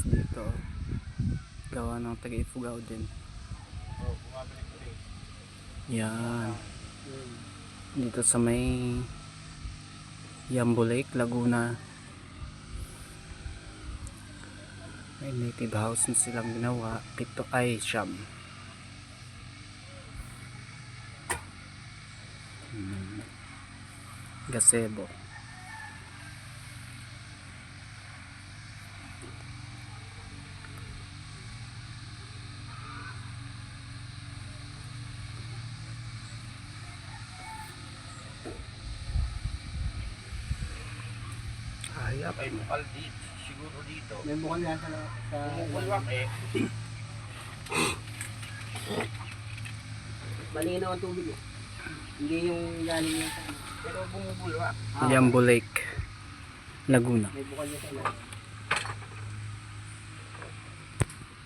dito. Gawa ng taga-Ifugao din. Yan. Dito sa may Yambo Lake, Laguna. May native house na silang ginawa. Pito ay siyam. Gazebo. Ayap. May bukal dito. Siguro dito. May bukal yan sa Bumubulwak eh. malinaw ang tubig eh. Hindi yung galing yan sa Pero bumubulwak. Yambo Lake, Laguna. may bukal yan sa ilalim.